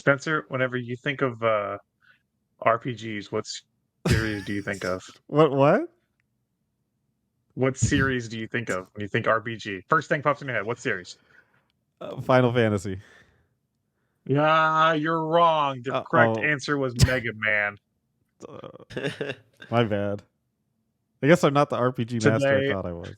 Spencer, whenever you think of RPGs, what series do you think of? What? What series do you think of when you think RPG? First thing pops in your head. What series? Final Fantasy. Yeah, you're wrong. The correct Oh, answer was Mega Man. my bad. I guess I'm not the RPG master I Today, thought I was.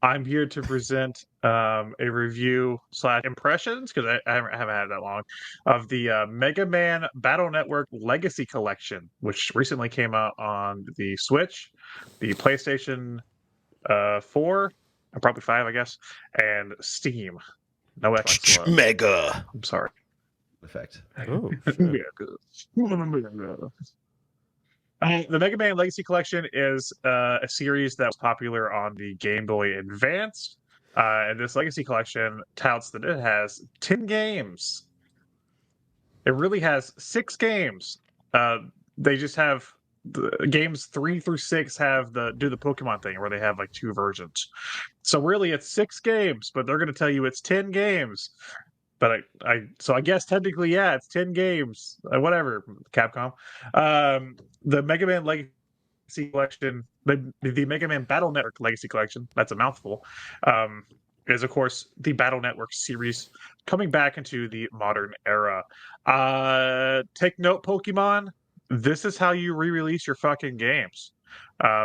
I'm here to present a review slash impressions because I haven't had it that long of the Mega Man Battle Network Legacy Collection, which recently came out on the Switch, the PlayStation 4, and probably 5, I guess, and Steam. No Xbox though. Mega I'm sorry. effect. Oh shit. The Mega Man Legacy Collection is a series that was popular on the Game Boy Advance. And this Legacy Collection touts that it has 10 games. It really has 6 games. They just have the games 3 through 6 have do the Pokemon thing where they have like 2 versions. So really it's 6 games, but they're going to tell you it's 10 games. But I guess technically, yeah, it's 10 games. Whatever, Capcom. The Mega Man Legacy Collection, the Mega Man Battle Network Legacy Collection, that's a mouthful, is of course the Battle Network series coming back into the modern era. Take note, Pokemon. This is how you re-release your fucking games,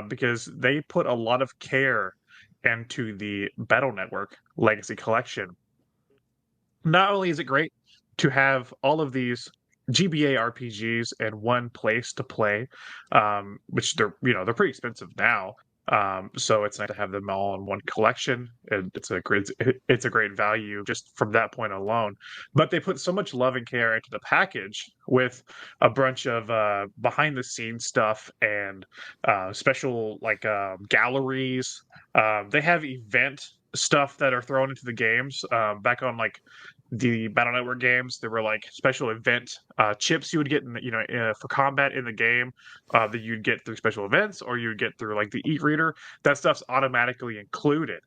because they put a lot of care into the Battle Network Legacy Collection. Not only is it great to have all of these GBA RPGs in one place to play, which they're pretty expensive now. So it's nice to have them all in one collection, and it's a great value just from that point alone. But they put so much love and care into the package with a bunch of behind the scenes stuff and special like galleries. They have event stuff that are thrown into the games. Back on like the Battle Network games, there were like special event chips you would get for combat in the game that you'd get through special events, or you'd get through like the e-reader. That stuff's automatically included.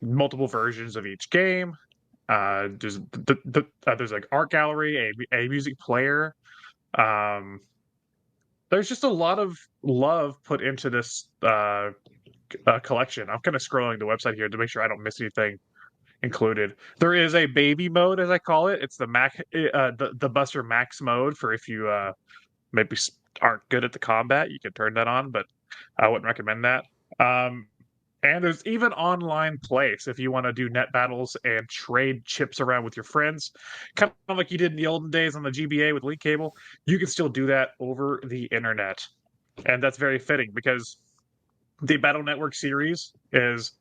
Multiple versions of each game. There's like art gallery, a music player. Um, there's just a lot of love put into this collection. I'm kind of scrolling the website here to make sure I don't miss anything included. There is a baby mode, as I call it. It's the the Buster Max mode for if you maybe aren't good at the combat. You can turn that on, but I wouldn't recommend that. And there's even online play. So if you want to do net battles and trade chips around with your friends, kind of like you did in the olden days on the GBA with Link Cable, you can still do that over the internet. And that's very fitting because the Battle Network series is,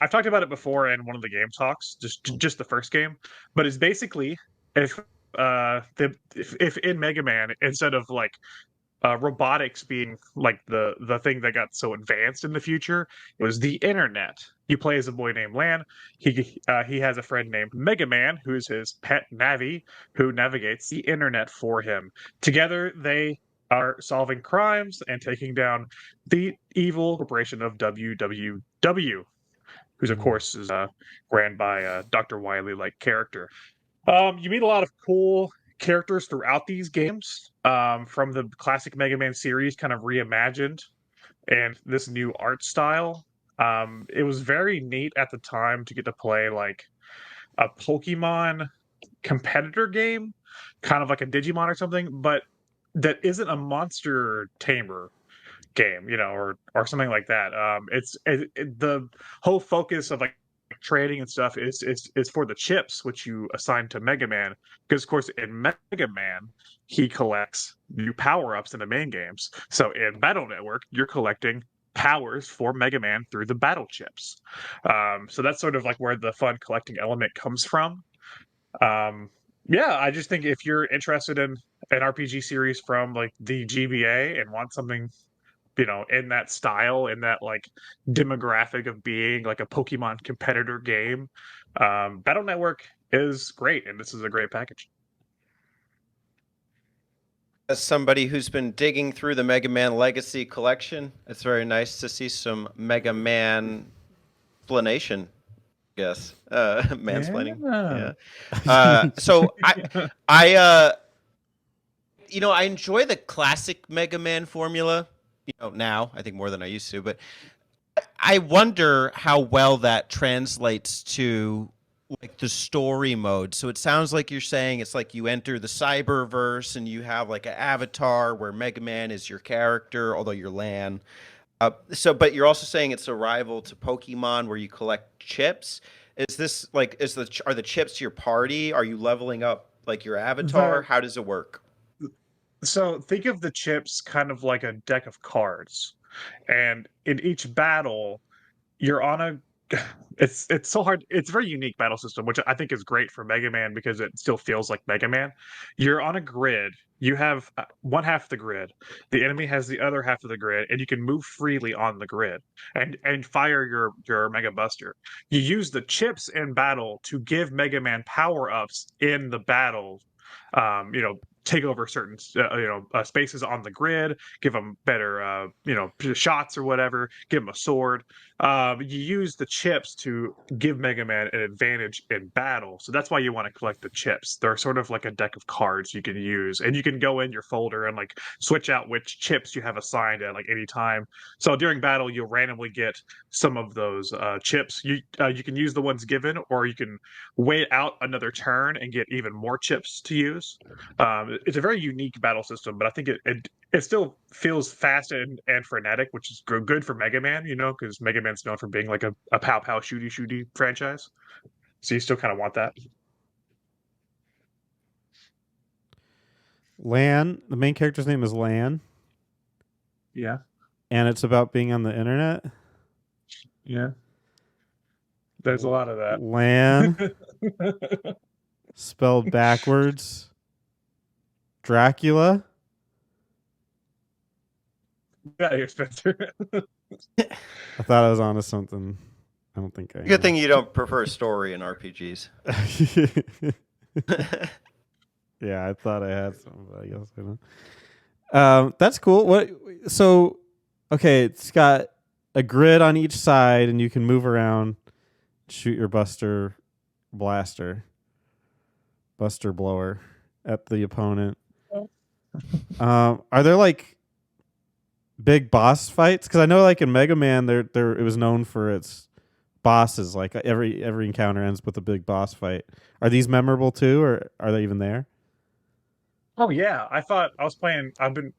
I've talked about it before in one of the game talks, just the first game, but it's basically if if in Mega Man, instead of like robotics being like the thing that got so advanced in the future, it was the internet. You play as a boy named Lan. He has a friend named Mega Man, who is his pet Navi, who navigates the internet for him. Together, they are solving crimes and taking down the evil corporation of WWW, who's of course is ran by a Dr. Wily-like character. You meet a lot of cool characters throughout these games, from the classic Mega Man series, kind of reimagined, and this new art style. It was very neat at the time to get to play like a Pokemon competitor game, kind of like a Digimon or something, but that isn't a monster tamer game, or something like that. The whole focus of like trading and stuff is for the chips which you assign to Mega Man, because of course in Mega Man he collects new power-ups in the main games. So in Battle Network you're collecting powers for Mega Man through the battle chips. So that's sort of like where the fun collecting element comes from. Yeah, I just think if you're interested in an RPG series from like the GBA and want something in that style, in that like demographic of being like a Pokemon competitor game, Battle Network is great, and this is a great package. As somebody who's been digging through the Mega Man Legacy collection, it's very nice to see some Mega Man explanation Yes, mansplaining. Yeah. So I I enjoy the classic Mega Man formula. Now I think more than I used to, but I wonder how well that translates to like the story mode. So it sounds like you're saying it's like you enter the cyberverse and you have like an avatar where Mega Man is your character, although you're Lan. But you're also saying it's a rival to Pokemon where you collect chips. Is this like are the chips your party? Are you leveling up like your avatar? How does it work? So think of the chips kind of like a deck of cards, and in each battle, you're on a. It's so hard. It's a very unique battle system, which I think is great for Mega Man because it still feels like Mega Man. You're on a grid. You have one half of the grid. The enemy has the other half of the grid, and you can move freely on the grid and fire your Mega Buster. You use the chips in battle to give Mega Man power ups in the battle. Take over certain spaces on the grid, give them better shots or whatever, give them a sword. You use the chips to give Mega Man an advantage in battle, so that's why you want to collect the chips. They're sort of like a deck of cards you can use, and you can go in your folder and like switch out which chips you have assigned at like any time. So during battle, you'll randomly get some of those chips. You can use the ones given, or you can wait out another turn and get even more chips to use. It's a very unique battle system, but I think it still feels fast and frenetic, which is good for Mega Man, because Mega Man's known for being like a pow pow shooty shooty franchise. So you still kind of want that. Lan, the main character's name is Lan. Yeah. And it's about being on the internet. Yeah. There's a lot of that. Lan, spelled backwards. Dracula. Get out of here, Spencer. I thought I was onto something. I don't think I am. Good thing you don't prefer story in RPGs. Yeah, I thought I had some, but I guess I don't. That's cool. Okay, it's got a grid on each side, and you can move around, shoot your Buster Blaster, Buster Blower at the opponent. Are there like big boss fights? Because I know, like in Mega Man, it was known for its bosses. Like every encounter ends with a big boss fight. Are these memorable too, or are they even there? Oh yeah, I thought I was playing. I've been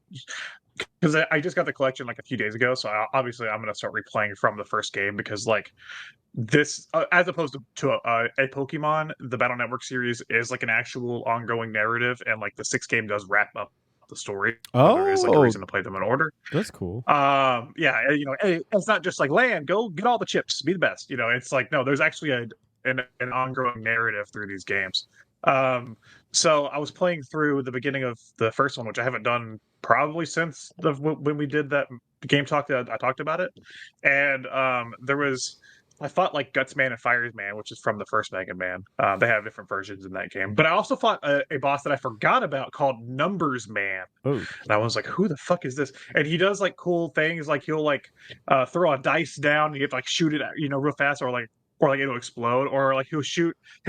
because I just got the collection like a few days ago, so obviously I'm gonna start replaying from the first game because like this, as opposed to a Pokemon, the Battle Network series is like an actual ongoing narrative, and like the sixth game does wrap up the story. Oh, there is like a reason to play them in order. That's cool. Yeah, it's not just like Lan, go get all the chips, be the best. It's like no, there's actually an ongoing narrative through these games. So I was playing through the beginning of the first one, which I haven't done probably since when we did that game talk that I talked about it, and I fought like Gutsman and Firesman, which is from the first Mega Man. They have different versions in that game. But I also fought a boss that I forgot about called Numbers Man. Oh. And I was like, who the fuck is this? And he does like cool things, like he'll like throw a dice down and you have to like shoot it, real fast, or like it'll explode, or like he'll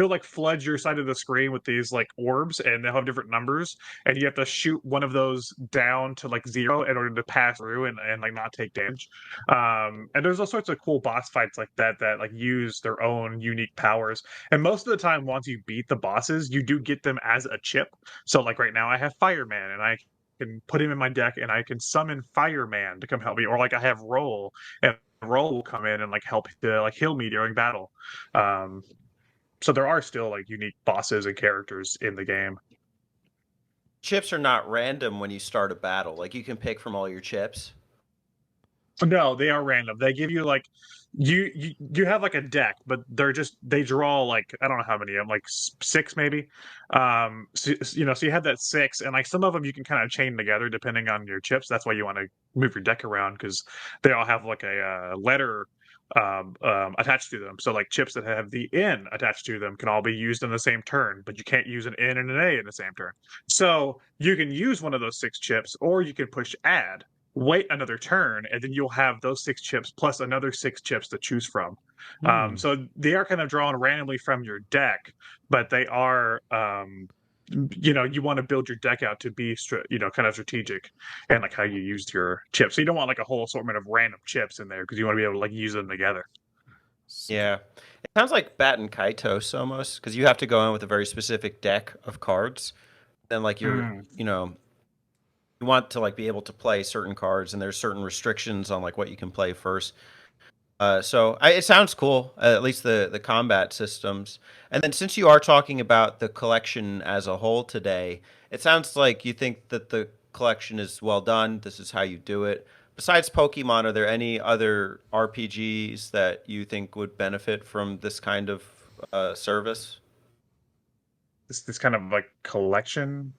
like flood your side of the screen with these like orbs, and they'll have different numbers, and you have to shoot one of those down to like 0 in order to pass through and like not take damage. And there's all sorts of cool boss fights like that like use their own unique powers. And most of the time, once you beat the bosses, you do get them as a chip. So like right now I have Fireman, and I can put him in my deck, and I can summon Fireman to come help me, or like I have Roll, and Roll will come in and like help to like heal me during battle. So there are still like unique bosses and characters in the game. Chips are not random when you start a battle. Like you can pick from all your chips. No, they are random. They give you like you have like a deck, but they draw like I don't know how many. I'm like 6 maybe. So you have that 6, and like some of them you can kind of chain together depending on your chips. That's why you want to move your deck around, because they all have like a letter attached to them. So like chips that have the N attached to them can all be used in the same turn, but you can't use an N and an A in the same turn. So you can use one of those 6 chips, or you can push add, wait another turn, and then you'll have those 6 chips plus another 6 chips to choose from. So they are kind of drawn randomly from your deck, but they are, you want to build your deck out to be, kind of strategic and like how you used your chips. So you don't want like a whole assortment of random chips in there because you want to be able to like use them together. Yeah. It sounds like Bat and Kaitos almost, because you have to go in with a very specific deck of cards. Then like you're, you want to like be able to play certain cards, and there's certain restrictions on like what you can play first. It sounds cool, at least the combat systems. And then since you are talking about the collection as a whole today, it sounds like you think that the collection is well done. This is how you do it. Besides Pokemon, are there any other RPGs that you think would benefit from this kind of service? This kind of like collection.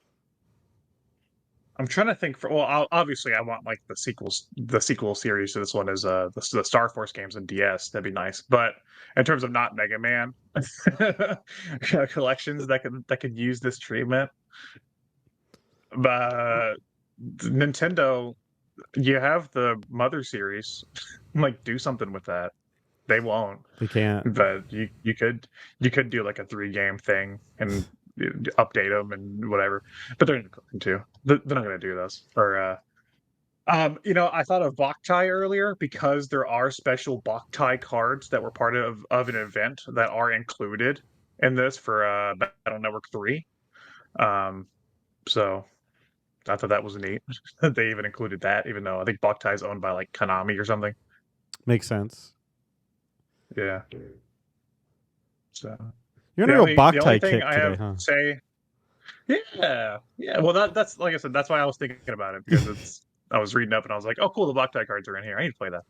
I'm trying to think obviously I want like the sequel series to this one is the Star Force games and DS. That'd be nice. But in terms of not Mega Man collections that could use this treatment, but Nintendo, you have the Mother series, like do something with that. They won't. They can't. But you could do like a 3-game thing and update them and whatever. But they're not going to. They're not going to do this. Or I thought of Boktai earlier because there are special Boktai cards that were part of an event that are included in this for Battle Network 3. So I thought that was neat that they even included that, even though I think Boktai is owned by like Konami or something. Makes sense. Yeah. So you're gonna go Boktai thing kick I today, have huh? to say, yeah. Well, that's like I said, that's why I was thinking about it because I was reading up and I was like, oh, cool, the Boktai cards are in here. I need to play that.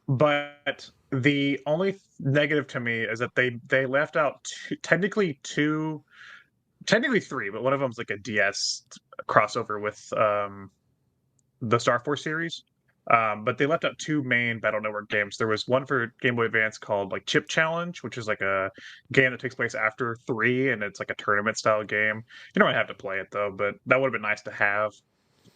But the only negative to me is that they left out technically three, but one of them's like a DS crossover with the Star Force series. But they left out 2 main Battle Network games. There was one for Game Boy Advance called like Chip Challenge, which is like a game that takes place after 3, and it's like a tournament style game. You don't have to play it though, but that would have been nice to have.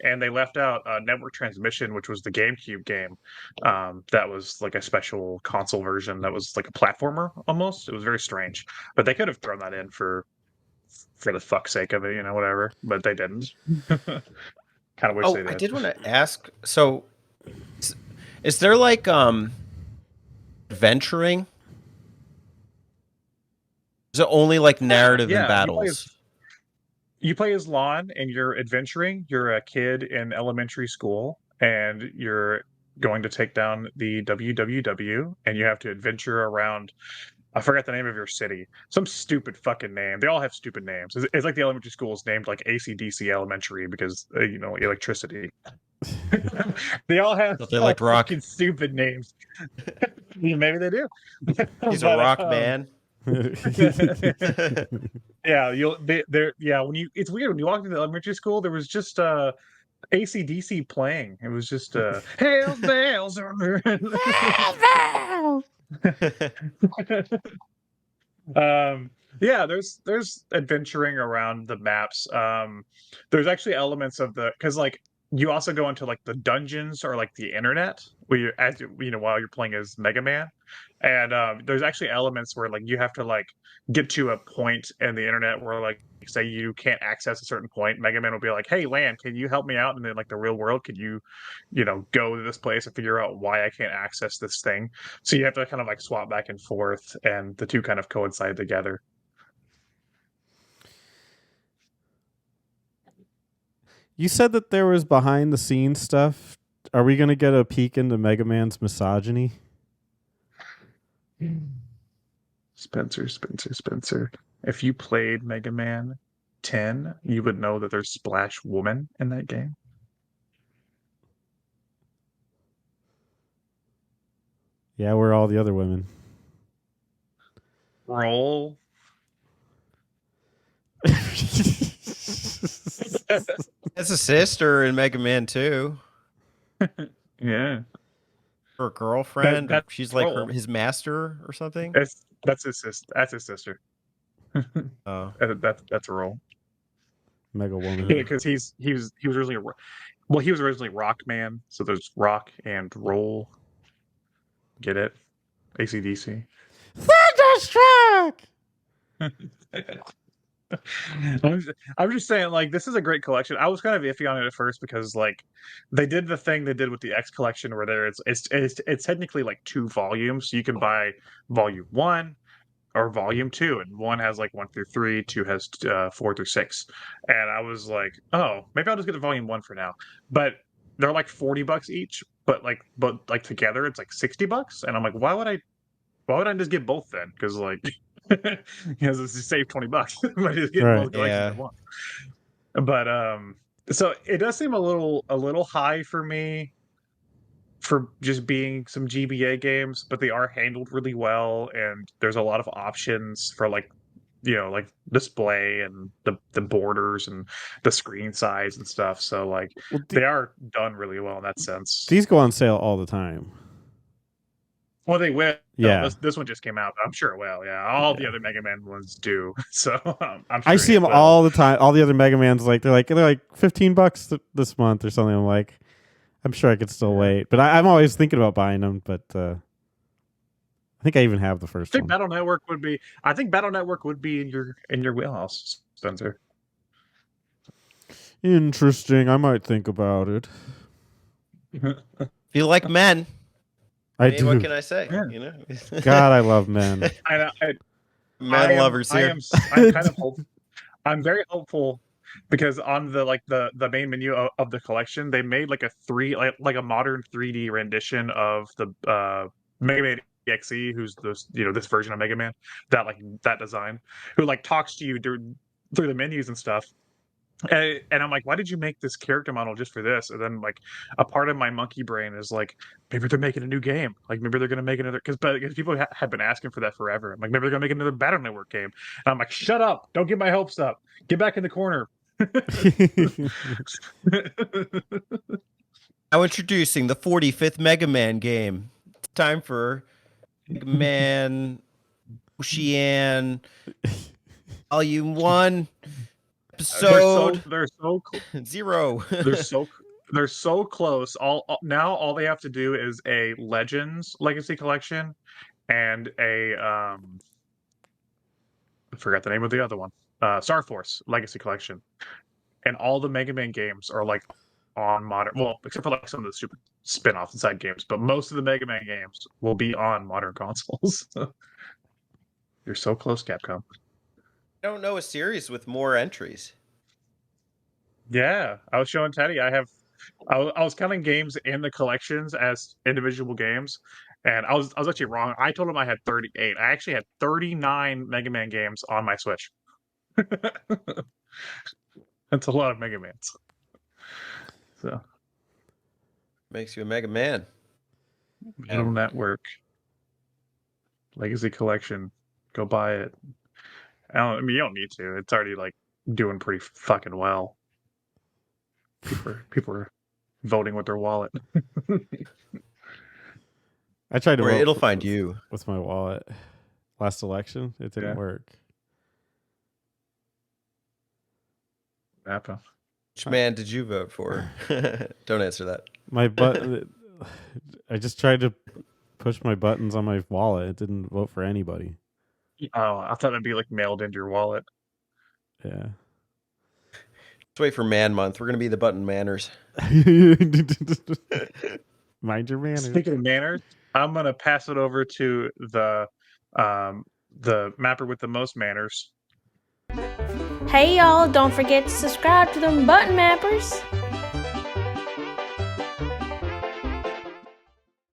And they left out Network Transmission, which was the GameCube game. That was like a special console version that was like a platformer almost. It was very strange, but they could have thrown that in for the fuck's sake of it, whatever. But they didn't. Kind of wish they did. I did want to ask. So, is there like adventuring? Is it only like narrative and battles? You play as Lon, and you're adventuring. You're a kid in elementary school, and you're going to take down the WWW, and you have to adventure around. I forgot the name of your city. Some stupid fucking name. They all have stupid names. It's like the elementary school is named like ACDC Elementary because electricity. They all have they like rock. Fucking stupid names. Maybe they do. He's a rock man. Yeah, it's weird when you walk into the elementary school. There was just ACDC playing. It was just Hail Bells. Yeah, there's adventuring around the maps. There's actually elements of because like you also go into like the dungeons or like the internet where while you're playing as Mega Man, and there's actually elements where like you have to like get to a point in the internet where like say you can't access a certain point. Mega Man will be like, hey Lan, can you help me out? And then like the real world, could you go to this place and figure out why I can't access this thing? So you have to kind of like swap back and forth, and the two kind of coincide together. You said that there was behind the scenes stuff. Are we going to get a peek into Mega Man's misogyny? Spencer. If you played Mega Man 10, you would know that there's Splash Woman in that game. Yeah, where are all the other women? Roll. That's a sister in Mega Man 2. Yeah. Her girlfriend. She's like his master or something. That's his sister. That's his sister. Oh, that's a role. Mega Woman. Yeah, because he was originally Rockman. So there's Rock and Roll. Get it? AC/DC. Thunderstruck. I'm just saying, like, this is a great collection. I was kind of iffy on it at first because, like, they did the thing they did with the X collection where it's technically like 2 volumes. So you can buy volume 1 or volume 2, and 1 has like 1 through 3, 2 has 4 through 6. And I was like, oh, maybe I'll just get the volume 1 for now. But they're like $40 each, but like together it's like $60. And I'm like, why would I just get both then? Because like this is save $20 by just getting Right. both collections Yeah. at once. But so it does seem a little high for me for just being some GBA games, but they are handled really well, and there's a lot of options for like like display and the borders and the screen size and stuff. So like Well, they are done really well in that sense. these go on sale all the time. Well, they will. Yeah. This one just came out. I'm sure it will. Yeah, all the Yeah. other Mega Man ones do. So I'm sure I see it them will. all the time. All the other Mega Mans, like they're like $15 this month or something. I'm like, I'm sure I could still wait, but I'm always thinking about buying them. But I think I even have the I first think one. Battle Network would be. I think Battle Network would be in your wheelhouse, Spencer. Interesting. I might think about it. If you like men, I mean, do. what can I say? Yeah. You know, God, I love men. I men lovers here. I'm kind of hopeful. I'm very hopeful because on the main menu of the collection, they made like a modern 3D rendition of the Mega Man EXE, who's this version of Mega Man, that design, who like talks to you through the menus and stuff. And I'm like, why did you make this character model just for this? And then like a part of my monkey brain is like, maybe they're making a new game. Like maybe they're gonna make another because people had been asking for that forever. I'm like, maybe they're gonna make another Battle Network game. And I'm like, shut up! Don't get my hopes up. Get back in the corner. Now introducing the 45th Mega Man game. It's time for Mega Man Ocean Volume 1, Episode they're so 0. they're so close. Now all they have to do is a Legends Legacy Collection and a I forgot the name of the other one. Star Force Legacy Collection. And all the Mega Man games are like on modern, well, except for like some of the super spin-off and side games, but most of the Mega Man games will be on modern consoles. You're so close, Capcom. I don't know a series with more entries. Yeah, I was showing Teddy. I was counting games in the collections as individual games, and I was actually wrong. I told him I had 38. I actually had 39 Mega Man games on my Switch. That's a lot of Mega Mans. So Makes you a Mega Man. Battle Network Legacy Collection. Go buy it. I mean, you don't need to. It's already like doing pretty fucking well. People are voting with their wallet. I tried to Or vote it'll find you. with my wallet. Last election, it didn't Yeah. work. Napa. Which man did you vote for? Don't answer that. My button. I just tried to push my buttons on my wallet. It didn't vote for anybody. Oh, I thought it'd be like mailed into your wallet. Yeah. Let's wait for Man Month. We're gonna be the button manners. Mind your manners. Speaking of manners, I'm gonna pass it over to the mapper with the most manners. Hey y'all, don't forget to subscribe to them button mappers.